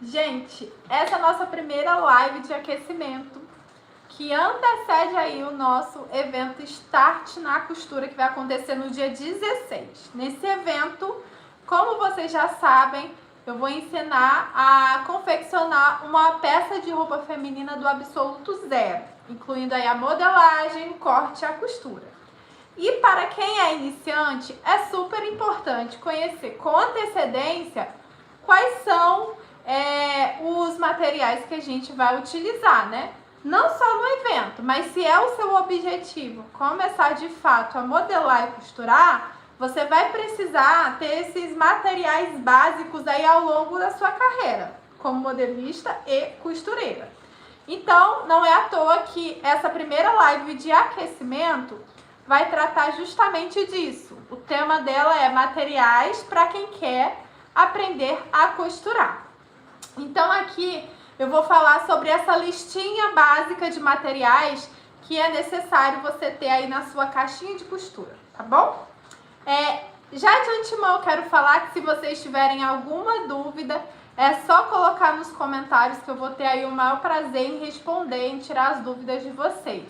Gente, essa é a nossa primeira live de aquecimento, que antecede aí o nosso evento Start na Costura, que vai acontecer no dia 16. Nesse evento, como vocês já sabem, eu vou ensinar a confeccionar uma peça de roupa feminina do absoluto zero, incluindo aí a modelagem, o corte e a costura. E para quem é iniciante, é super importante conhecer com antecedência quais são os materiais que a gente vai utilizar, né? Não só no evento, mas se é o seu objetivo começar de fato a modelar e costurar, você vai precisar ter esses materiais básicos aí ao longo da sua carreira, como modelista e costureira. Então, não é à toa que essa primeira live de aquecimento vai tratar justamente disso. O tema dela é materiais para quem quer aprender a costurar. Então aqui eu vou falar sobre essa listinha básica de materiais que é necessário você ter aí na sua caixinha de costura, tá bom? Já de antemão eu quero falar que se vocês tiverem alguma dúvida, é só colocar nos comentários que eu vou ter aí o maior prazer em responder, em tirar as dúvidas de vocês.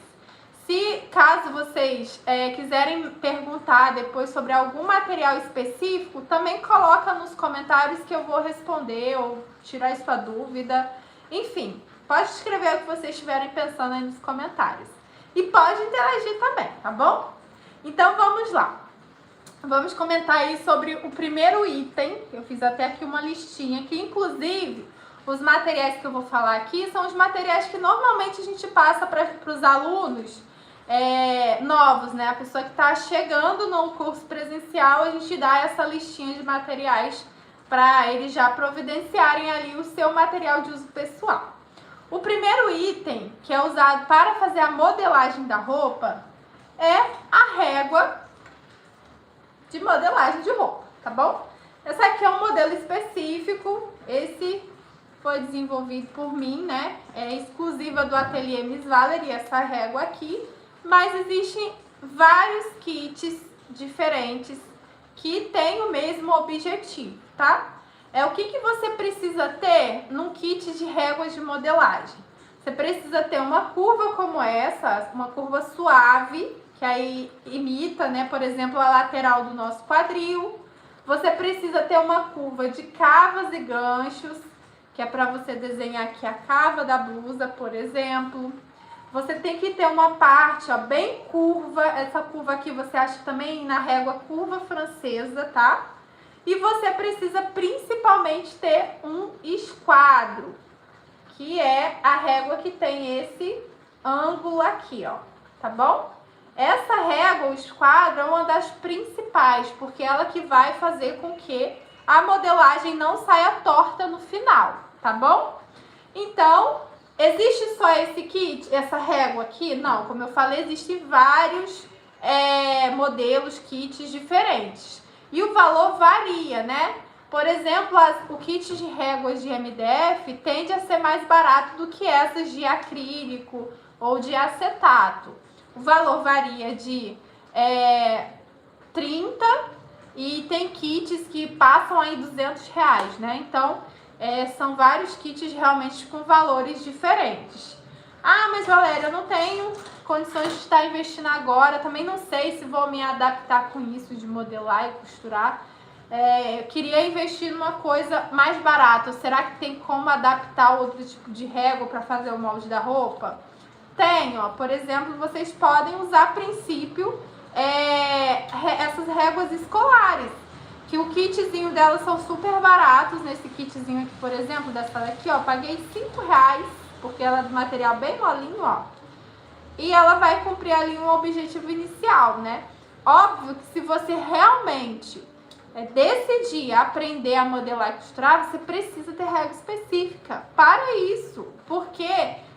Se caso vocês quiserem perguntar depois sobre algum material específico, também coloca nos comentários que eu vou responder ou tirar a sua dúvida. Enfim, pode escrever o que vocês estiverem pensando aí nos comentários. E pode interagir também, tá bom? Então vamos lá. Vamos comentar aí sobre o primeiro item. Eu fiz até aqui uma listinha que inclusive os materiais que eu vou falar aqui são os materiais que normalmente a gente passa para os alunos novos, né? A pessoa que está chegando no curso presencial, a gente dá essa listinha de materiais para eles já providenciarem ali o seu material de uso pessoal. O primeiro item que é usado para fazer a modelagem da roupa é a régua de modelagem de roupa, tá bom? Essa aqui é um modelo específico, esse foi desenvolvido por mim, né? É exclusiva do ateliê Miss Valerie, essa régua aqui. Mas existem vários kits diferentes que têm o mesmo objetivo, tá? O que você precisa ter num kit de réguas de modelagem? Você precisa ter uma curva como essa, uma curva suave, que aí imita, né, por exemplo, a lateral do nosso quadril. Você precisa ter uma curva de cavas e ganchos, que é para você desenhar aqui a cava da blusa, por exemplo. Você tem que ter uma parte, ó, bem curva. Essa curva aqui você acha também na régua curva francesa, tá? E você precisa principalmente ter um esquadro, que é a régua que tem esse ângulo aqui, ó, tá bom? Essa régua, o esquadro, é uma das principais, porque ela que vai fazer com que a modelagem não saia torta no final, tá bom? Então, existe só esse kit, essa régua aqui? Não, como eu falei, existem vários modelos, kits diferentes. E o valor varia, né? Por exemplo, o kit de réguas de MDF tende a ser mais barato do que essas de acrílico ou de acetato. O valor varia de 30 e tem kits que passam aí R$200, né? Então, são vários kits realmente com valores diferentes. Ah, mas Valéria, eu não tenho condições de estar investindo agora, também não sei se vou me adaptar com isso de modelar e costurar. Eu queria investir numa coisa mais barata. Será que tem como adaptar outro tipo de régua para fazer o molde da roupa? Tem, ó. Por exemplo, vocês podem usar a princípio essas réguas escolares, que o kitzinho delas são super baratos. Nesse kitzinho aqui, por exemplo, dessa daqui, ó, paguei R$5, porque ela é de material bem molinho, ó. E ela vai cumprir ali um objetivo inicial, né? Óbvio que se você realmente decidir aprender a modelar e costurar, você precisa ter régua específica para isso, porque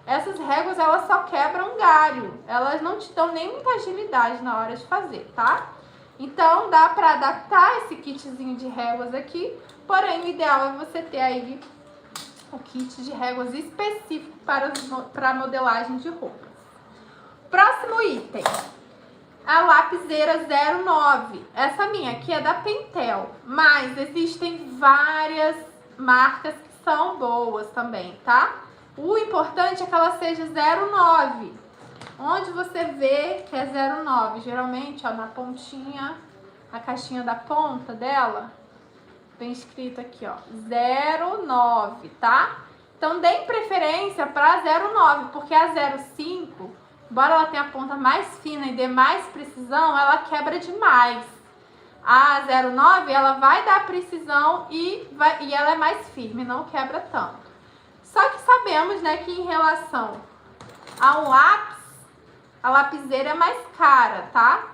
essas réguas, elas só quebram galho, elas não te dão nem muita agilidade na hora de fazer, tá? Então, dá para adaptar esse kitzinho de réguas aqui, porém, o ideal é você ter aí o kit de réguas específico para modelagem de roupas. Próximo item, a lapiseira 09. Essa minha aqui é da Pentel, mas existem várias marcas que são boas também, tá? O importante é que ela seja 0,9. Onde você vê que é 0,9? Geralmente, ó, na pontinha, na caixinha da ponta dela, vem escrito aqui, ó, 0,9, tá? Então, dê preferência para 0,9, porque a 0,5, embora ela tenha a ponta mais fina e dê mais precisão, ela quebra demais. A 0,9, ela vai dar precisão e ela é mais firme, não quebra tanto. Só que sabemos, né, que em relação ao lápis, a lapiseira é mais cara, tá?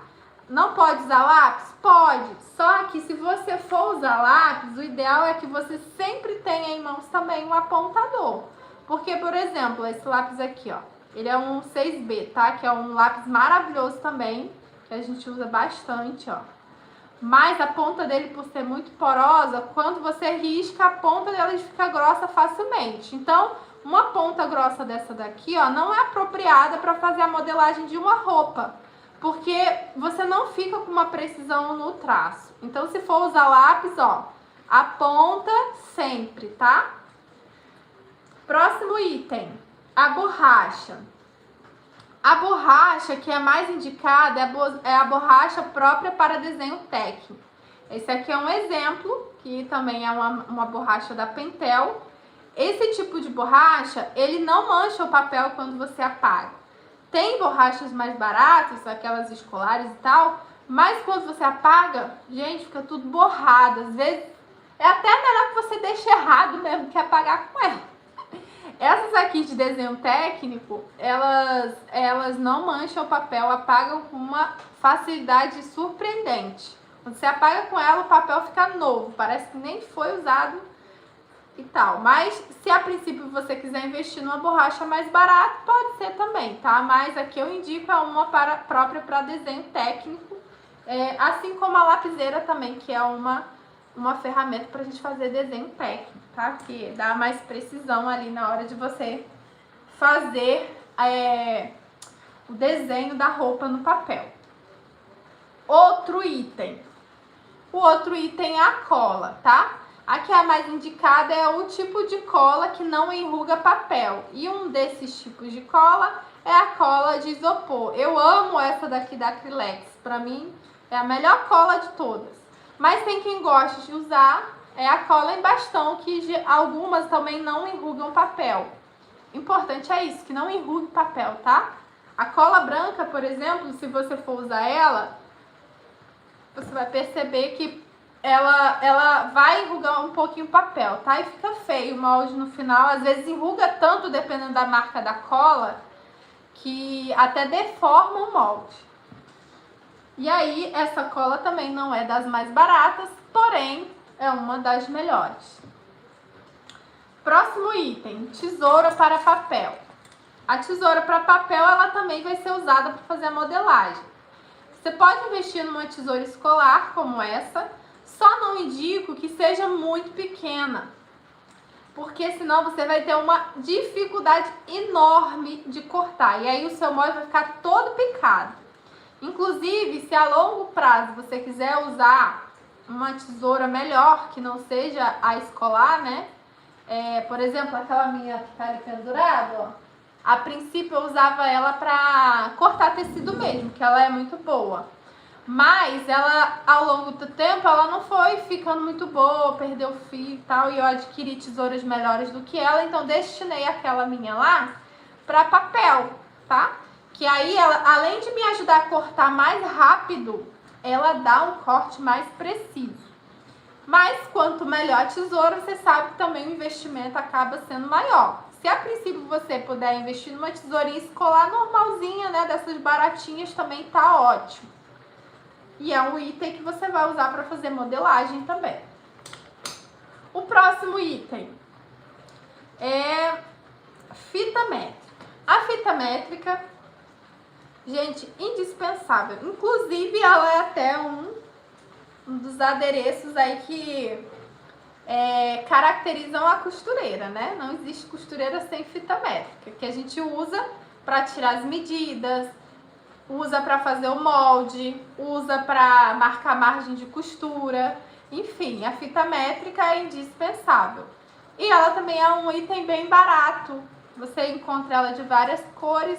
Não pode usar lápis? Pode. Só que se você for usar lápis, o ideal é que você sempre tenha em mãos também um apontador. Porque, por exemplo, esse lápis aqui, ó, ele é um 6B, tá? Que é um lápis maravilhoso também, que a gente usa bastante, ó. Mas a ponta dele, por ser muito porosa, quando você risca, a ponta dela fica grossa facilmente. Então, uma ponta grossa dessa daqui, ó, não é apropriada para fazer a modelagem de uma roupa, porque você não fica com uma precisão no traço. Então, se for usar lápis, ó, aponta sempre, tá? Próximo item, a borracha. A borracha que é mais indicada é a borracha própria para desenho técnico. Esse aqui é um exemplo, que também é uma borracha da Pentel. Esse tipo de borracha, ele não mancha o papel quando você apaga. Tem borrachas mais baratas, aquelas escolares e tal, mas quando você apaga, gente, fica tudo borrado. Às vezes, é até melhor que você deixe errado mesmo que apagar com ela. Essas aqui de desenho técnico, elas não mancham o papel, apagam com uma facilidade surpreendente. Quando você apaga com ela, o papel fica novo, parece que nem foi usado e tal. Mas se a princípio você quiser investir numa borracha mais barata, pode ser também, tá? Mas aqui eu indico uma própria para desenho técnico, assim como a lapiseira também, que é uma ferramenta para a gente fazer desenho técnico, tá? Que dá mais precisão ali na hora de você fazer o desenho da roupa no papel. Outro item. O outro item é a cola, tá? A que é a mais indicada é o tipo de cola que não enruga papel. E um desses tipos de cola é a cola de isopor. Eu amo essa daqui da Acrylex. Pra mim, é a melhor cola de todas. Mas tem quem gosta de usar a cola em bastão, que algumas também não enrugam papel. Importante é isso, que não enrugue papel, tá? A cola branca, por exemplo, se você for usar ela, você vai perceber que ela vai enrugar um pouquinho o papel, tá? E fica feio o molde no final. Às vezes enruga tanto, dependendo da marca da cola, que até deforma o molde. E aí, essa cola também não é das mais baratas, porém, é uma das melhores. Próximo item, tesoura para papel. A tesoura para papel, ela também vai ser usada para fazer a modelagem. Você pode investir numa tesoura escolar, como essa, só não indico que seja muito pequena, porque senão você vai ter uma dificuldade enorme de cortar, e aí o seu molde vai ficar todo picado. Inclusive, se a longo prazo você quiser usar uma tesoura melhor, que não seja a escolar, né? Por exemplo, aquela minha que tá ali pendurada, ó. A princípio eu usava ela pra cortar tecido mesmo, que ela é muito boa. Mas ela, ao longo do tempo, ela não foi ficando muito boa, perdeu o fio e tal, e eu adquiri tesouras melhores do que ela, então destinei aquela minha lá pra papel, tá? Que aí, ela, além de me ajudar a cortar mais rápido, ela dá um corte mais preciso. Mas quanto melhor a tesoura, você sabe que também o investimento acaba sendo maior. Se a princípio você puder investir numa tesourinha escolar normalzinha, né, dessas baratinhas, também tá ótimo. E é um item que você vai usar para fazer modelagem também. O próximo item é fita métrica. A fita métrica, gente, indispensável. Inclusive, ela é até um dos adereços aí que caracterizam a costureira, né? Não existe costureira sem fita métrica, que a gente usa para tirar as medidas, usa para fazer o molde, usa para marcar margem de costura. Enfim, a fita métrica é indispensável. E ela também é um item bem barato. Você encontra ela de várias cores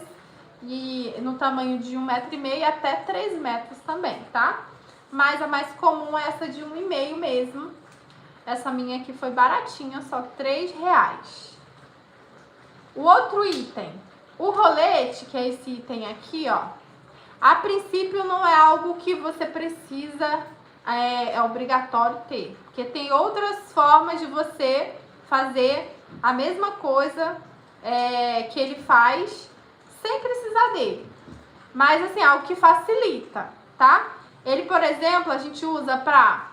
e no tamanho de 1,5 m até 3 metros também, tá? Mas a mais comum é essa de 1,5 m mesmo. Essa minha aqui foi baratinha, só R$3. O outro item, o rolete, que é esse item aqui, ó. A princípio não é algo que você precisa, é obrigatório ter. Porque tem outras formas de você fazer a mesma coisa que ele faz sem precisar dele. Mas assim, algo que facilita, tá? Ele, por exemplo, a gente usa para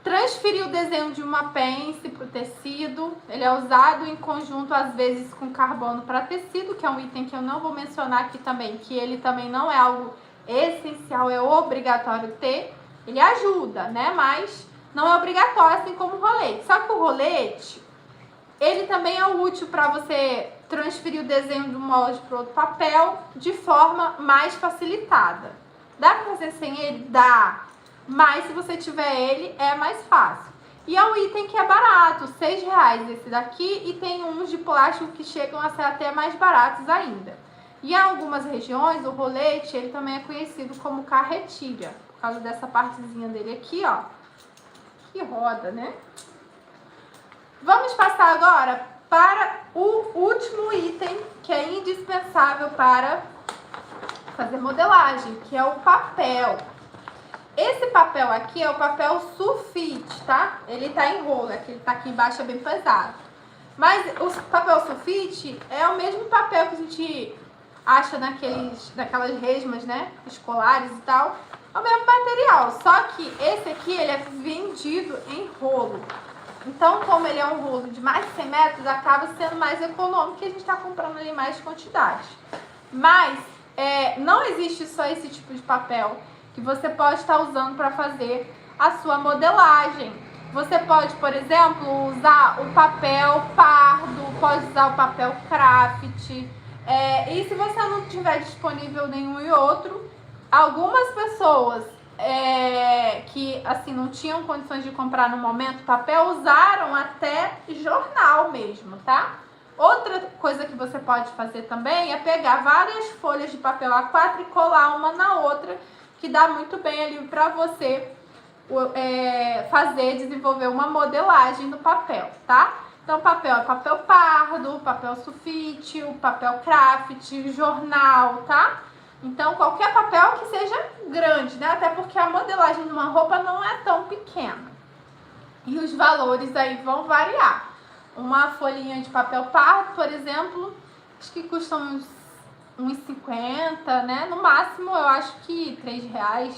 transferir o desenho de uma pence para o tecido. Ele é usado em conjunto, às vezes, com carbono para tecido, que é um item que eu não vou mencionar aqui também, que ele também não é algo essencial, é obrigatório ter. Ele ajuda, né? Mas não é obrigatório, assim como o rolete. Só que o rolete, ele também é útil para você transferir o desenho de um molde para outro papel de forma mais facilitada. Dá para fazer sem ele? Dá. Mas se você tiver ele, é mais fácil. E é um item que é barato, R$6 esse daqui, e tem uns de plástico que chegam a ser até mais baratos ainda. E em algumas regiões, o rolete, ele também é conhecido como carretilha, por causa dessa partezinha dele aqui, ó, que roda, né? Vamos passar agora para o último item, que é indispensável para fazer modelagem, que é o papel. Esse papel aqui é o papel sulfite, tá? Ele tá em rolo, aquele que tá aqui embaixo é bem pesado. Mas o papel sulfite é o mesmo papel que a gente acha naquelas resmas, né? Escolares e tal. É o mesmo material, só que esse aqui, ele é vendido em rolo. Então, como ele é um rolo de mais de 100 metros, acaba sendo mais econômico, que a gente tá comprando ali mais quantidade. Mas, não existe só esse tipo de papel que você pode estar usando para fazer a sua modelagem. Você pode, por exemplo, usar o papel pardo, pode usar o papel craft. E se você não tiver disponível nenhum e outro, algumas pessoas que assim não tinham condições de comprar no momento papel, usaram até jornal mesmo, tá? Outra coisa que você pode fazer também é pegar várias folhas de papel A4 e colar uma na outra, que dá muito bem ali para você desenvolver uma modelagem no papel, tá? Então, papel é papel pardo, papel sulfite, o papel craft, jornal, tá? Então, qualquer papel que seja grande, né? Até porque a modelagem de uma roupa não é tão pequena. E os valores aí vão variar. Uma folhinha de papel pardo, por exemplo, acho que custa uns 50, né? No máximo, eu acho que R$3.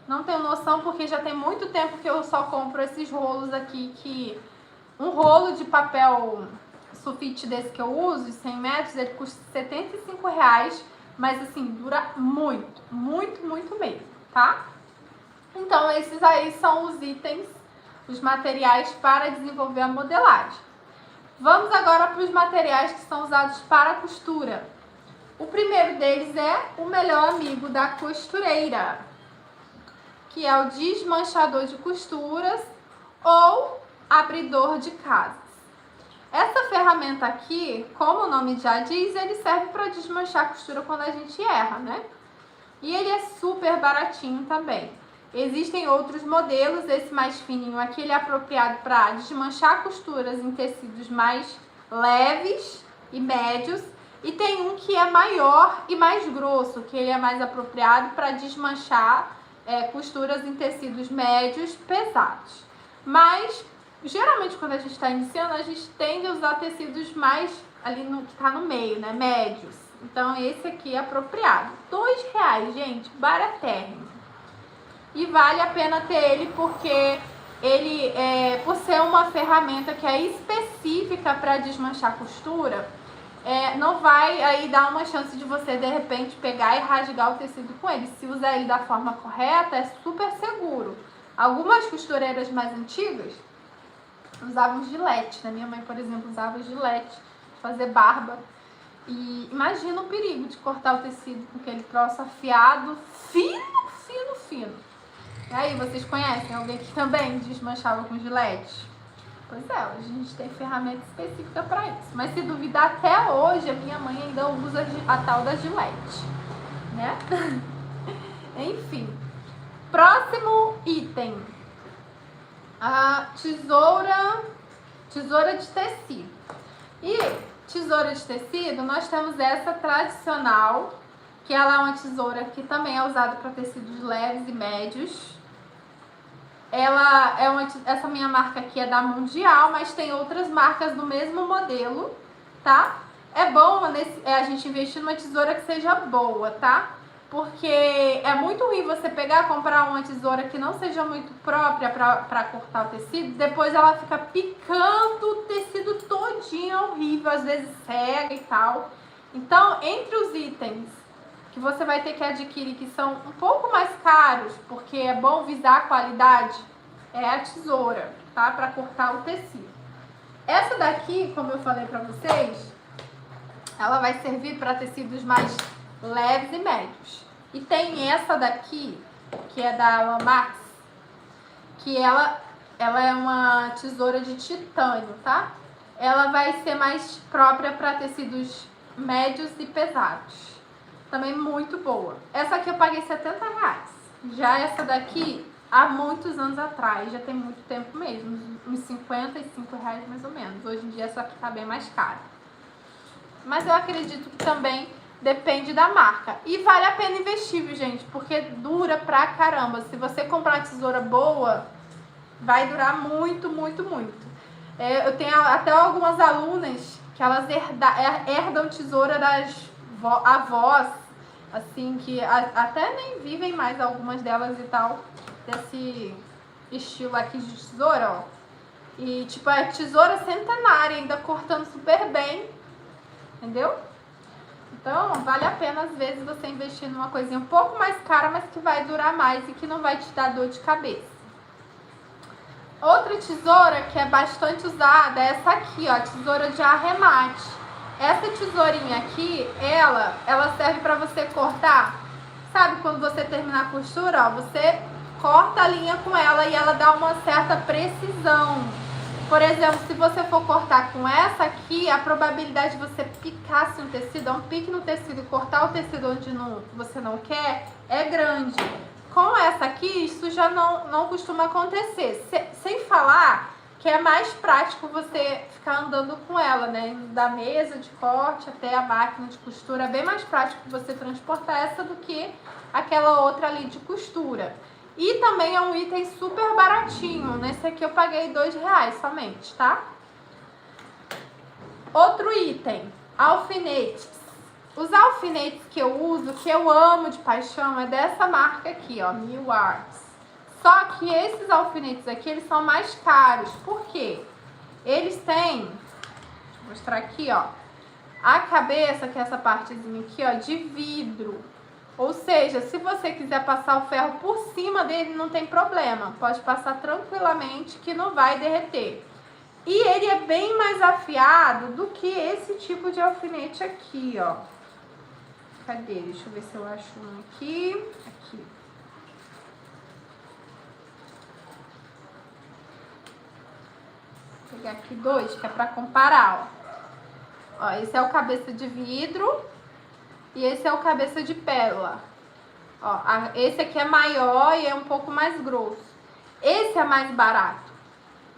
Não tenho noção, porque já tem muito tempo que eu só compro esses rolos aqui, que um rolo de papel sulfite desse que eu uso, de 100 metros, ele custa R$75, mas assim, dura muito, muito, muito mesmo, tá? Então, esses aí são os itens, os materiais para desenvolver a modelagem. Vamos agora para os materiais que são usados para a costura. O primeiro deles é o melhor amigo da costureira, que é o desmanchador de costuras ou abridor de casas. Essa ferramenta aqui, como o nome já diz, ele serve para desmanchar a costura quando a gente erra, né? E ele é super baratinho também. Existem outros modelos, esse mais fininho aqui, ele é apropriado para desmanchar costuras em tecidos mais leves e médios. E tem um que é maior e mais grosso, que ele é mais apropriado para desmanchar costuras em tecidos médios pesados. Mas, geralmente, quando a gente está iniciando, a gente tende a usar tecidos mais ali que está no meio, né? Médios. Então, esse aqui é apropriado. R$2, gente, baratérrimo. E vale a pena ter ele porque ele, por ser uma ferramenta que é específica para desmanchar costura, não vai aí dar uma chance de você, de repente, pegar e rasgar o tecido com ele. Se usar ele da forma correta, é super seguro. Algumas costureiras mais antigas usavam gilete, né? Minha mãe, por exemplo, usava gilete de fazer barba. E imagina o perigo de cortar o tecido com aquele troço afiado, fino, fino, fino. E aí, vocês conhecem alguém que também desmanchava com gilete? Pois é, a gente tem ferramenta específica para isso. Mas se duvidar, até hoje a minha mãe ainda usa a tal da gilete, né? Enfim. Próximo item. A tesoura de tecido. E tesoura de tecido, nós temos essa tradicional, que ela é uma tesoura que também é usada para tecidos leves e médios. Ela é essa minha marca aqui é da Mundial, mas tem outras marcas do mesmo modelo, tá? É bom a gente investir numa tesoura que seja boa, tá? Porque é muito ruim você pegar e comprar uma tesoura que não seja muito própria para cortar o tecido, depois ela fica picando o tecido todinho, é horrível, às vezes cega e tal. Então, entre os itens que você vai ter que adquirir, que são um pouco mais caros, porque é bom visar a qualidade, é a tesoura, tá? Para cortar o tecido. Essa daqui, como eu falei para vocês, ela vai servir para tecidos mais leves e médios. E tem essa daqui, que é da Lamax, que ela é uma tesoura de titânio, tá? Ela vai ser mais própria para tecidos médios e pesados. Também muito boa. Essa aqui eu paguei R$70. Já essa daqui, há muitos anos atrás, já tem muito tempo mesmo, uns R$55 mais ou menos. Hoje em dia essa aqui tá bem mais cara. Mas eu acredito que também depende da marca. E vale a pena investir, viu, gente? Porque dura pra caramba. Se você comprar uma tesoura boa, vai durar muito, muito, muito. Eu tenho até algumas alunas que elas herdam tesoura das avós, assim, que até nem vivem mais, algumas delas e tal, desse estilo aqui de tesoura, ó. E, tipo, é tesoura centenária, ainda cortando super bem, entendeu? Então, vale a pena, às vezes, você investir numa coisinha um pouco mais cara, mas que vai durar mais e que não vai te dar dor de cabeça. Outra tesoura que é bastante usada é essa aqui, ó, tesoura de arremate. Essa tesourinha aqui, ela serve para você cortar. Sabe quando você terminar a costura, ó, você corta a linha com ela e ela dá uma certa precisão. Por exemplo, se você for cortar com essa aqui, a probabilidade de você picar um tecido, dar um pique no tecido e cortar o tecido onde você não quer, é grande. Com essa aqui, isso já não costuma acontecer. Sem falar que é mais prático você ficar andando com ela, né? Da mesa de corte até a máquina de costura. É bem mais prático você transportar essa do que aquela outra ali de costura. E também é um item super baratinho. Nesse aqui eu paguei R$2 somente, tá? Outro item, alfinetes. Os alfinetes que eu uso, que eu amo de paixão, é dessa marca aqui, ó, New Arts. Só que esses alfinetes aqui, eles são mais caros. Por quê? Eles têm, deixa eu mostrar aqui, ó, a cabeça, que é essa partezinha aqui, ó, de vidro. Ou seja, se você quiser passar o ferro por cima dele, não tem problema. Pode passar tranquilamente que não vai derreter. E ele é bem mais afiado do que esse tipo de alfinete aqui, ó. Cadê? Deixa eu ver se eu acho um aqui. Aqui. Vou pegar aqui dois, que é pra comparar, ó. Ó, esse é o cabeça de vidro. E esse é o cabeça de pérola. Ó, esse aqui é maior e é um pouco mais grosso. Esse é mais barato.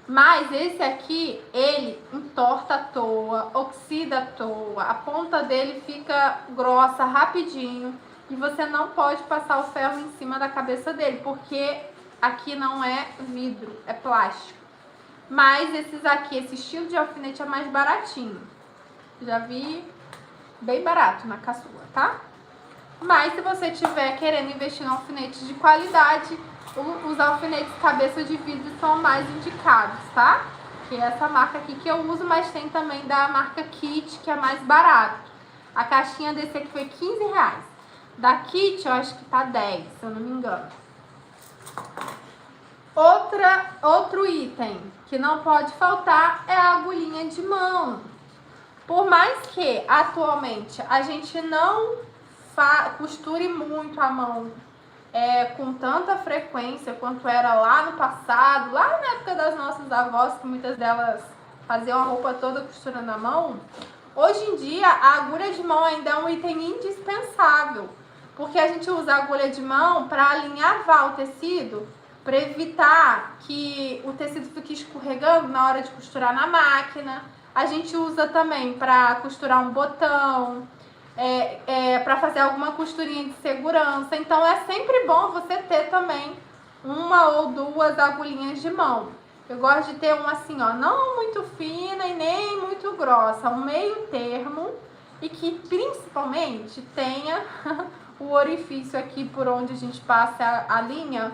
Mas esse aqui, ele entorta à toa, oxida à toa. A ponta dele fica grossa rapidinho. E você não pode passar o ferro em cima da cabeça dele, porque aqui não é vidro, é plástico. Mas esses aqui, esse estilo de alfinete é mais baratinho. Já vi bem barato na caçula, tá? Mas se você estiver querendo investir em alfinetes de qualidade, os alfinetes cabeça de vidro são mais indicados, tá? Que é essa marca aqui que eu uso, mas tem também da marca Kit, que é mais barato. A caixinha desse aqui foi R$15. Da Kit eu acho que tá 10, se eu não me engano. Outro item que não pode faltar é a agulhinha de mão. Por mais que atualmente a gente não costure muito a mão com tanta frequência quanto era lá no passado, lá na época das nossas avós, que muitas delas faziam a roupa toda costurando à mão. Hoje em dia, a agulha de mão ainda é um item indispensável, porque a gente usa a agulha de mão para alinhavar o tecido, para evitar que o tecido fique escorregando na hora de costurar na máquina. A gente usa também para costurar um botão, para fazer alguma costurinha de segurança. Então é sempre bom você ter também uma ou duas agulhinhas de mão. Eu gosto de ter uma assim, ó, não muito fina e nem muito grossa, um meio termo, e que principalmente tenha o orifício aqui por onde a gente passa a linha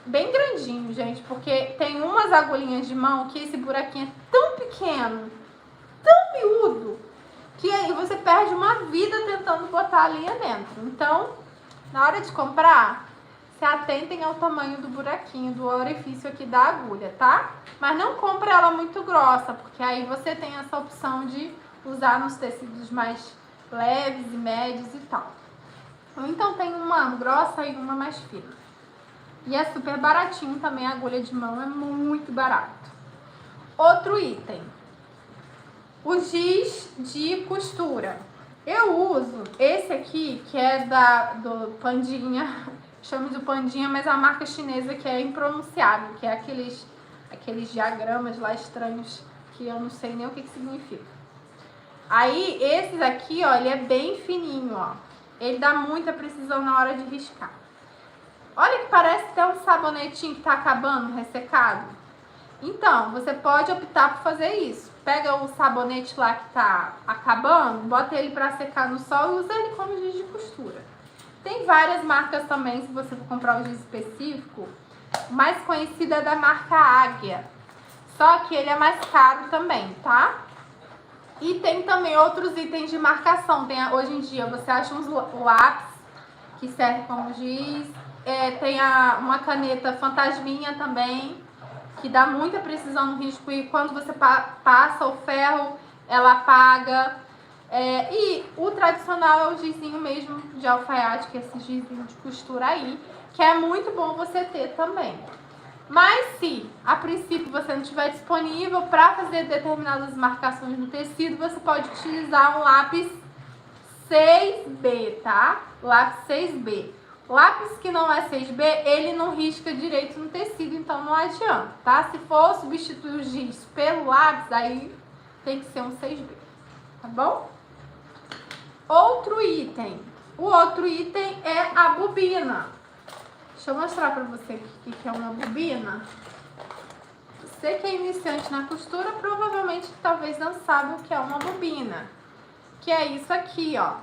bem grandinho, gente, porque tem umas agulhinhas de mão que esse buraquinho é tão pequeno, tão miúdo, que aí você perde uma vida tentando botar a linha dentro. Então, na hora de comprar, se atentem ao tamanho do buraquinho, do orifício aqui da agulha, tá? Mas não compre ela muito grossa, porque aí você tem essa opção de usar nos tecidos mais leves e médios e tal. Então tem uma grossa e uma mais fina. E é super baratinho também, a agulha de mão é muito barato. Outro item, o giz de costura. Eu uso esse aqui, que é do Pandinha, chamo de Pandinha, mas a marca chinesa que é impronunciável, que é aqueles diagramas lá estranhos, que eu não sei nem o que significa. Aí, esses aqui, ó, ele é bem fininho, ó. Ele dá muita precisão na hora de riscar. Olha que parece até um sabonetinho que tá acabando, ressecado. Então, você pode optar por fazer isso. Pega o sabonete lá que tá acabando, bota ele pra secar no sol e usa ele como giz de costura. Tem várias marcas também, se você for comprar um giz específico. O mais conhecido é da marca Águia. Só que ele é mais caro também, tá? E tem também outros itens de marcação. Hoje em dia você acha uns lápis que servem como giz. Tem uma caneta fantasminha também, que dá muita precisão no risco e quando você passa o ferro, ela apaga. E o tradicional é o gizinho mesmo de alfaiate, que é esse gizinho de costura aí, que é muito bom você ter também. Mas se a princípio você não estiver disponível para fazer determinadas marcações no tecido, você pode utilizar um lápis 6B, tá? Lápis 6B. Lápis que não é 6B, ele não risca direito no tecido, então não adianta, tá? Se for substituir o giz pelo lápis, aí tem que ser um 6B, tá bom? Outro item. O outro item é a bobina. Deixa eu mostrar pra você o que é uma bobina. Você que é iniciante na costura, provavelmente talvez não sabe o que é uma bobina. Que é isso aqui, ó.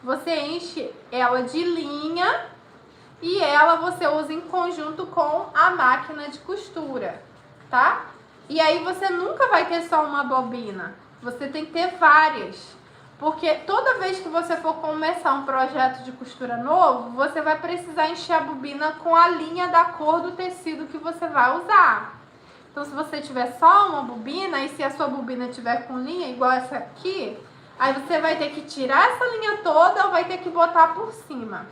Você enche ela de linha e você usa em conjunto com a máquina de costura, tá? E aí você nunca vai ter só uma bobina, você tem que ter várias. Porque toda vez que você for começar um projeto de costura novo, você vai precisar encher a bobina com a linha da cor do tecido que você vai usar. Então, se você tiver só uma bobina, e se a sua bobina tiver com linha igual essa aqui, aí você vai ter que tirar essa linha toda ou vai ter que botar por cima,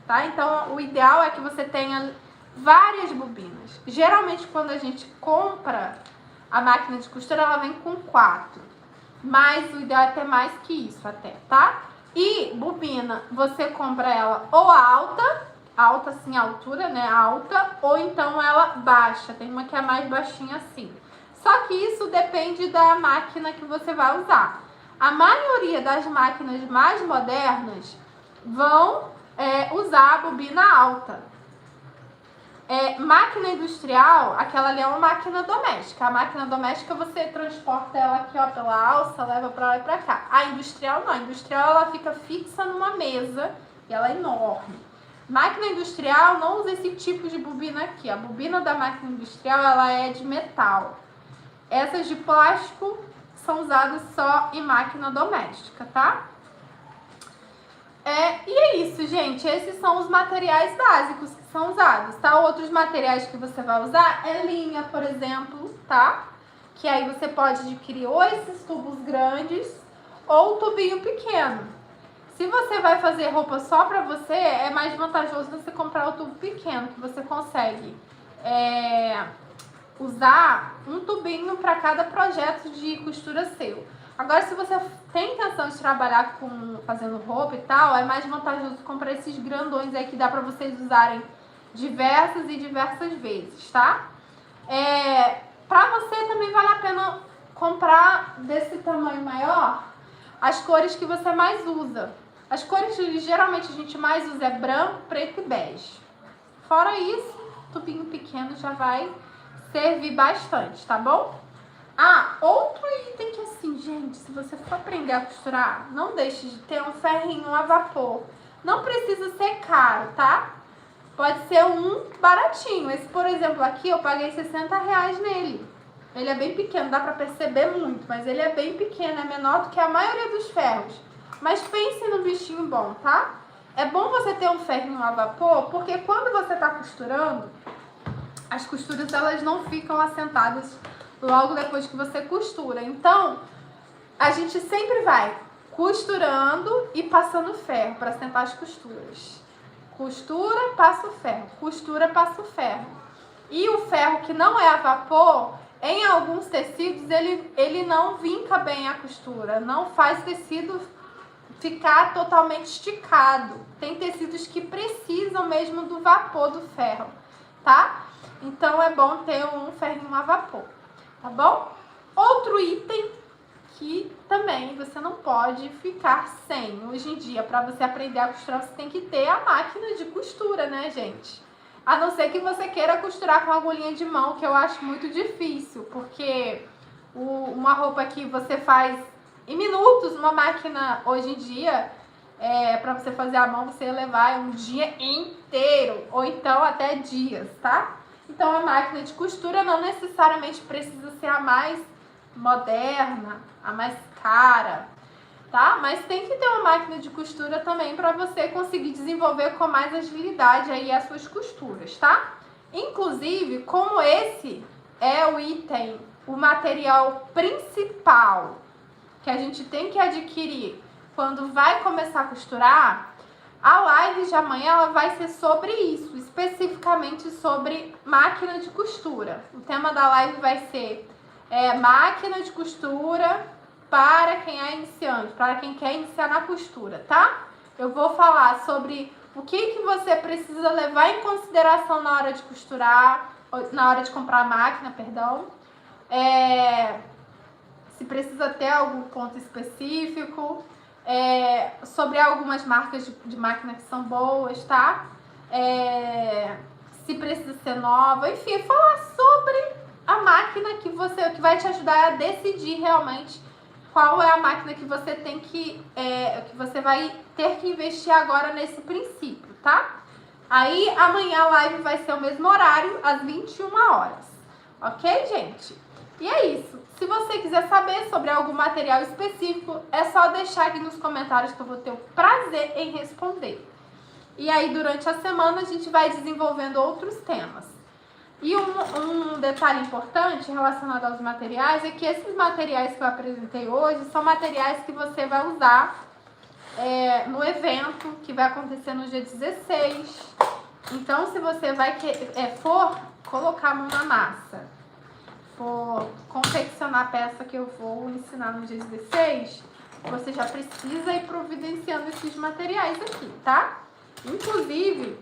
tá? Então, o ideal é que você tenha várias bobinas. Geralmente, quando a gente compra a máquina de costura, ela vem com 4. Mas o ideal é ter mais que isso até, tá? E bobina, você compra ela ou alta assim, a altura, né, alta, ou então ela baixa. Tem uma que é mais baixinha assim. Só que isso depende da máquina que você vai usar. A maioria das máquinas mais modernas vão usar a bobina alta. Máquina industrial, aquela ali é uma máquina doméstica. A máquina doméstica você transporta ela aqui, ó, pela alça, leva pra lá e pra cá. A industrial não, a industrial ela fica fixa numa mesa e ela é enorme. Máquina industrial não usa esse tipo de bobina aqui. A bobina da máquina industrial ela é de metal. Essas de plástico são usadas só em máquina doméstica, tá? E é isso, gente. Esses são os materiais básicos que são usados, tá? Outros materiais que você vai usar é linha, por exemplo, tá? Que aí você pode adquirir ou esses tubos grandes ou tubinho pequeno. Se você vai fazer roupa só pra você, é mais vantajoso você comprar o tubo pequeno, que você consegue usar um tubinho para cada projeto de costura seu. Agora, se você tem intenção de trabalhar fazendo roupa e tal, é mais vantajoso comprar esses grandões aí que dá pra vocês usarem diversas e diversas vezes, tá? Pra você também vale a pena comprar desse tamanho maior as cores que você mais usa. As cores que geralmente a gente mais usa é branco, preto e bege. Fora isso, tubinho pequeno já vai servir bastante, tá bom? Outro item que assim, gente, se você for aprender a costurar, não deixe de ter um ferrinho a vapor. Não precisa ser caro, tá? Pode ser um baratinho. Esse, por exemplo, aqui eu paguei R$60 nele. Ele é bem pequeno, dá pra perceber muito, mas ele é bem pequeno, é menor do que a maioria dos ferros. Mas pense no bichinho bom, tá? É bom você ter um ferrinho a vapor, porque quando você tá costurando, as costuras elas não ficam assentadas logo depois que você costura. Então, a gente sempre vai costurando e passando ferro para assentar as costuras. Costura, passa o ferro. Costura, passa o ferro. E o ferro que não é a vapor, em alguns tecidos, ele não vinca bem a costura. Não faz o tecido ficar totalmente esticado. Tem tecidos que precisam mesmo do vapor do ferro, tá? Então, é bom ter um ferrinho a vapor, tá bom? Outro item que também você não pode ficar sem. Hoje em dia, para você aprender a costurar, você tem que ter a máquina de costura, né, gente? A não ser que você queira costurar com agulhinha de mão, que eu acho muito difícil, porque uma roupa que você faz em minutos, uma máquina hoje em dia, para você fazer à mão, você ia levar um dia inteiro, ou então até dias, tá? Então, a máquina de costura não necessariamente precisa ser a mais moderna, a mais cara, tá? Mas tem que ter uma máquina de costura também para você conseguir desenvolver com mais agilidade aí as suas costuras, tá? Inclusive, como esse é o item, o material principal que a gente tem que adquirir quando vai começar a costurar, a live de amanhã ela vai ser sobre isso, especificamente sobre máquina de costura. O tema da live vai ser máquina de costura para quem é iniciante, para quem quer iniciar na costura, tá? Eu vou falar sobre o que você precisa levar em consideração na hora de costurar, na hora de comprar a máquina, perdão. Se precisa ter algum ponto específico, sobre algumas marcas de máquina que são boas, tá? Se precisa ser nova, enfim, falar sobre a máquina que vai te ajudar a decidir realmente qual é a máquina que você tem que você vai ter que investir agora nesse princípio, tá? Aí amanhã a live vai ser o mesmo horário, às 21 horas. Ok, gente? E é isso. Se você quiser saber sobre algum material específico, é só deixar aqui nos comentários que eu vou ter o prazer em responder. E aí, durante a semana, a gente vai desenvolvendo outros temas. E um detalhe importante relacionado aos materiais é que esses materiais que eu apresentei hoje são materiais que você vai usar no evento que vai acontecer no dia 16. Então, se você for colocar a mão na massa, for confeccionar a peça que eu vou ensinar no dia 16, você já precisa ir providenciando esses materiais aqui, tá? Inclusive,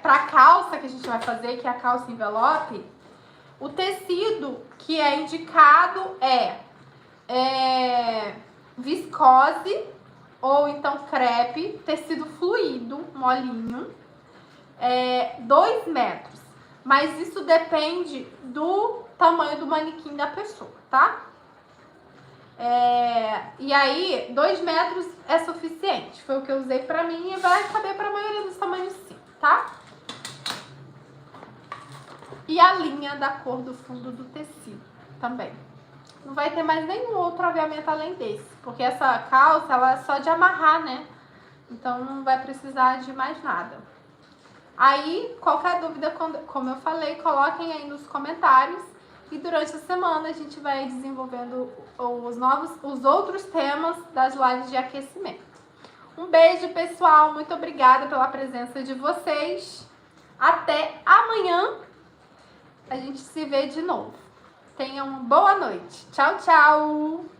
para a calça que a gente vai fazer, que é a calça envelope, o tecido que é indicado é viscose ou então crepe, tecido fluido, molinho, 2 metros. Mas isso depende do tamanho do manequim da pessoa, tá? E aí, 2 metros é suficiente. Foi o que eu usei pra mim e vai caber pra maioria dos tamanhos sim, tá? E a linha da cor do fundo do tecido também. Não vai ter mais nenhum outro aviamento além desse, porque essa calça, ela é só de amarrar, né? Então, não vai precisar de mais nada. Aí, qualquer dúvida, como eu falei, coloquem aí nos comentários E durante a semana a gente vai desenvolvendo os outros temas das lives de aquecimento. Um beijo, pessoal. Muito obrigada pela presença de vocês. Até amanhã. A gente se vê de novo. Tenham uma boa noite. Tchau, tchau.